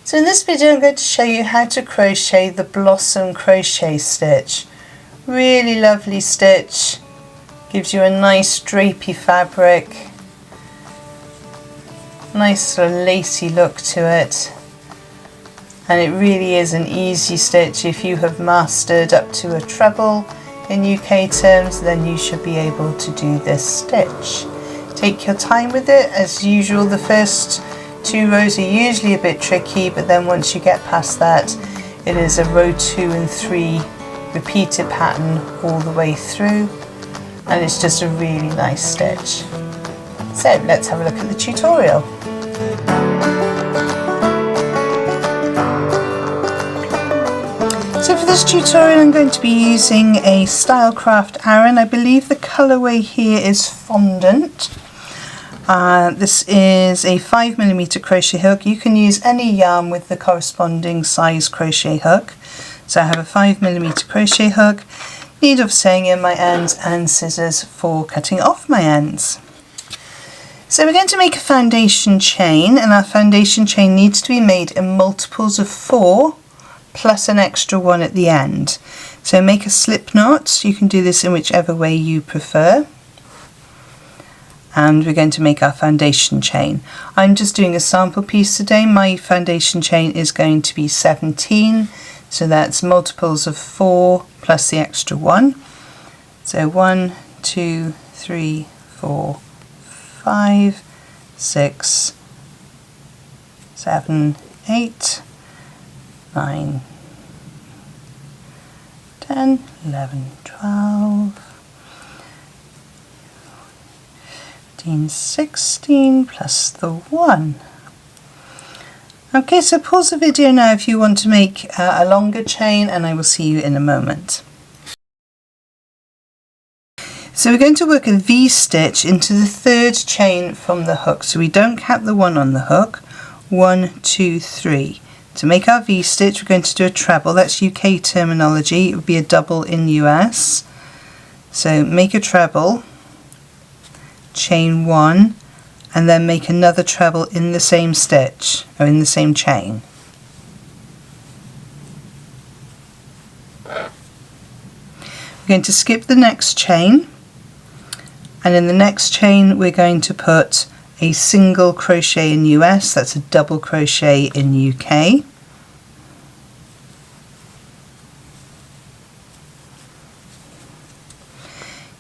So in this video I'm going to show you how to crochet the blossom crochet stitch. Really lovely stitch, gives you a nice drapey fabric, nice sort of lacy look to it, and it really is an easy stitch. If you have mastered up to a treble in UK terms, then you should be able to do this stitch. Take your time with it. As usual, the first 2 rows are usually a bit tricky, but then once you get past that, it is a row 2 and 3 repeated pattern all the way through, and it's just a really nice stitch. So let's have a look at the tutorial. So for this tutorial I'm going to be using a Stylecraft Aran. I believe the colourway here is Fondant. This is a 5mm crochet hook. You can use any yarn with the corresponding size crochet hook. So I have a 5mm crochet hook, needle for sewing in my ends and scissors for cutting off my ends. So we're going to make a foundation chain, and our foundation chain needs to be made in multiples of 4 plus an extra one at the end. So make a slip knot. You can do this in whichever way you prefer. And we're going to make our foundation chain. I'm just doing a sample piece today. My foundation chain is going to be 17, so that's multiples of 4 plus the extra 1. So 1, 2, 3, 4, 5, 6, 7, 8, 9, 10, 11, 12, 16 plus the 1. Okay, so pause the video now if you want to make a longer chain, and I will see you in a moment. So we're going to work a V-stitch into the 3rd chain from the hook, so we don't count the 1 on the hook. 1, 2, 3. To make our V-stitch we're going to do a treble. That's UK terminology. It would be a double in US. So make a treble, chain 1, and then make another treble in the same stitch, or in the same chain. We're going to skip the next chain, and in the next chain we're going to put a single crochet in US, that's a double crochet in UK.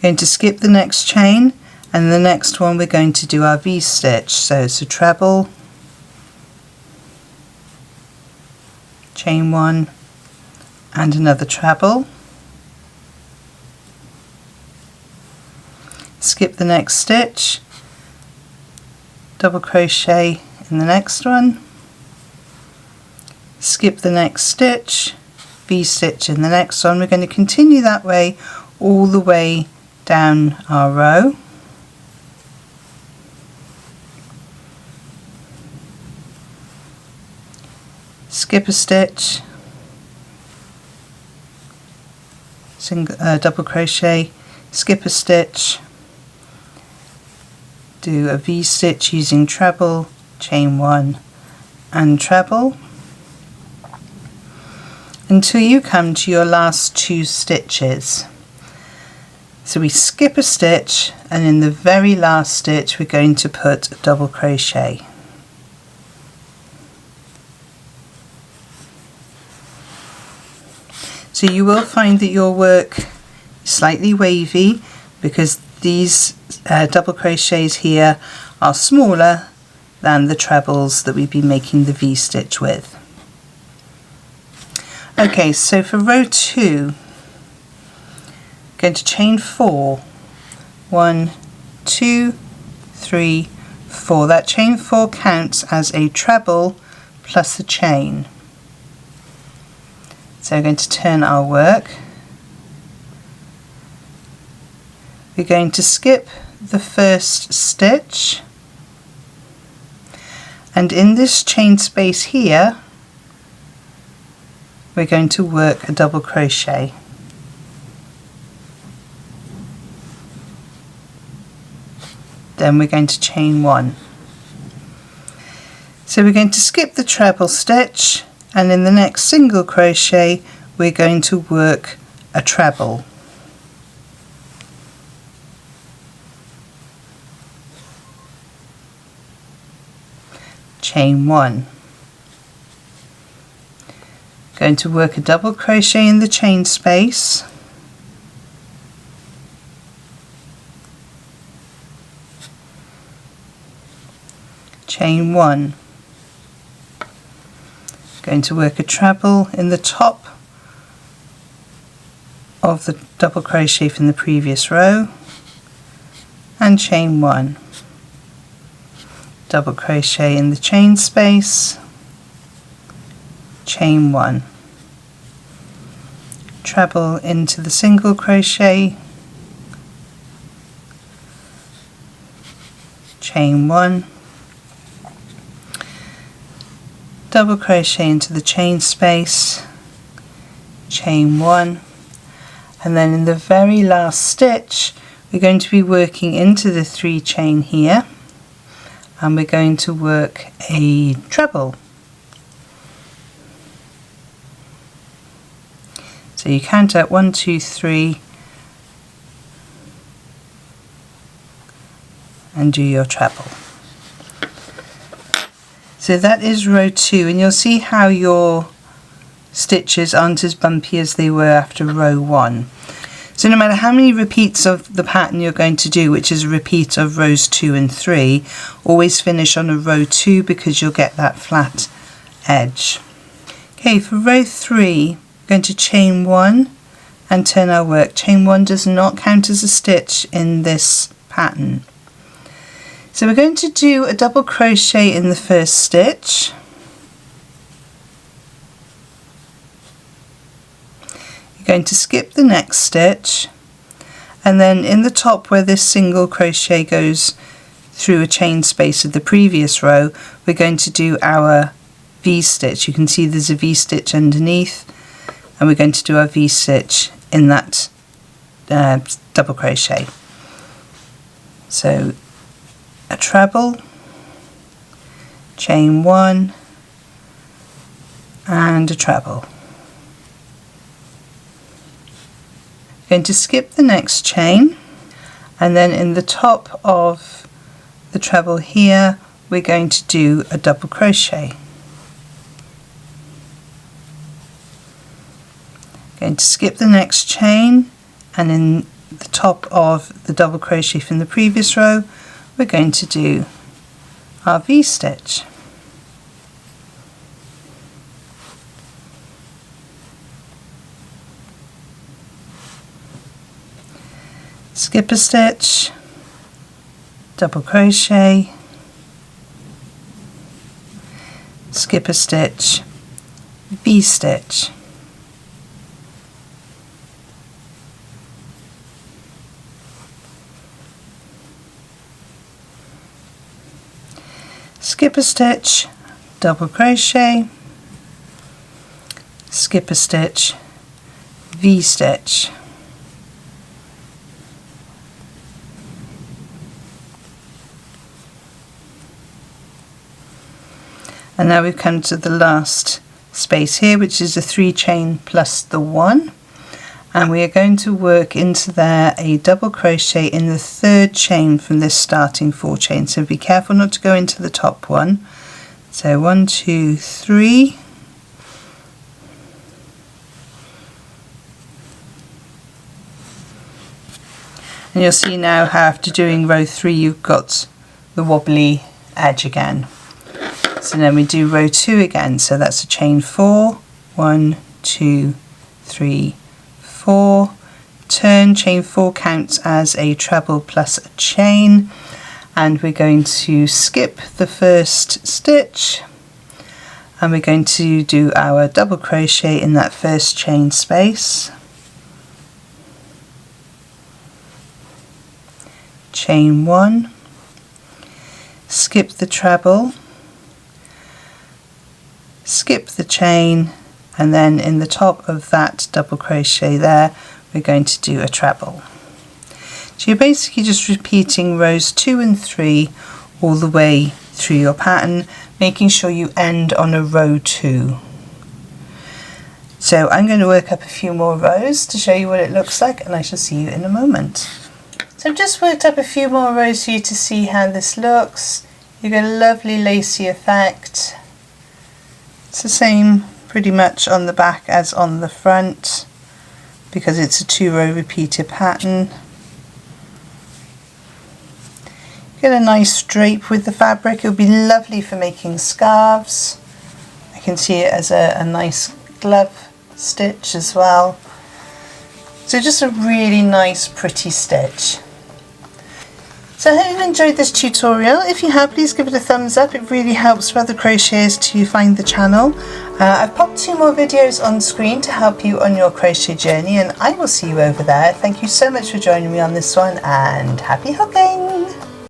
Going to skip the next chain, and the next one we're going to do our V-stitch. So it's a treble, chain 1 and another treble, skip the next stitch, double crochet in the next one, skip the next stitch, V-stitch in the next one. We're going to continue that way all the way down our row. Skip a stitch, double crochet, skip a stitch, do a V-stitch using treble, chain 1 and treble, until you come to your last 2 stitches. So we skip a stitch, and in the very last stitch we're going to put a double crochet. So you will find that your work is slightly wavy because these double crochets here are smaller than the trebles that we've been making the V-stitch with. Okay, so for row 2, going to chain 4. 1, 2, 3, 4. That chain 4 counts as a treble plus a chain. So we're going to turn our work. We're going to skip the first stitch, and in this chain space here we're going to work a double crochet. Then we're going to chain 1. So we're going to skip the treble stitch, and in the next single crochet we're going to work a treble. Chain 1. Going to work a double crochet in the chain space, chain 1. Going to work a treble in the top of the double crochet from the previous row, and chain 1. Double crochet in the chain space, chain 1. Treble into the single crochet, chain 1. Double crochet into the chain space, chain 1, and then in the very last stitch we're going to be working into the 3 chain here, and we're going to work a treble. So you count out 1, 2, 3 and do your treble. So that is row 2, and you'll see how your stitches aren't as bumpy as they were after row 1. So no matter how many repeats of the pattern you're going to do, which is a repeat of rows 2 and 3, always finish on a row 2 because you'll get that flat edge. Okay, for row 3, we're going to chain 1 and turn our work. Chain 1 does not count as a stitch in this pattern. So we're going to do a double crochet in the first stitch, you're going to skip the next stitch, and then in the top where this single crochet goes through a chain space of the previous row, we're going to do our V-stitch. You can see there's a V-stitch underneath, and we're going to do our V-stitch in that double crochet. So a treble, chain 1 and a treble. Going to skip the next chain, and then in the top of the treble here we're going to do a double crochet. Going to skip the next chain, and in the top of the double crochet from the previous row we're going to do our V-stitch. Skip a stitch, double crochet, skip a stitch, V-stitch. Skip a stitch, double crochet, skip a stitch, V-stitch. And now we've come to the last space here, which is a 3 chain plus the 1, and we are going to work into there a double crochet in the 3rd chain from this starting 4 chain. So be careful not to go into the top one. So 1, 2, 3, and you'll see now how after doing row 3 you've got the wobbly edge again. So then we do row 2 again, so that's a chain 4, 1, 2, 3, 4, turn, chain 4 counts as a treble plus a chain, and we're going to skip the first stitch, and we're going to do our double crochet in that first chain space, chain 1, skip the treble, skip the chain, and then in the top of that double crochet there we're going to do a treble. So you're basically just repeating rows 2 and 3 all the way through your pattern, making sure you end on a row 2. So I'm going to work up a few more rows to show you what it looks like, and I shall see you in a moment. So I've just worked up a few more rows for you to see how this looks. You get a lovely lacy effect. It's the same pretty much on the back as on the front because it's a 2-row repeated pattern. Get a nice drape with the fabric. It'll be lovely for making scarves. I can see it as a nice glove stitch as well. So just a really nice pretty stitch. So I hope you've enjoyed this tutorial. If you have, please give it a thumbs up. It really helps for other crocheters to find the channel. I've popped 2 more videos on screen to help you on your crochet journey, and I will see you over there. Thank you so much for joining me on this one, and happy hooking!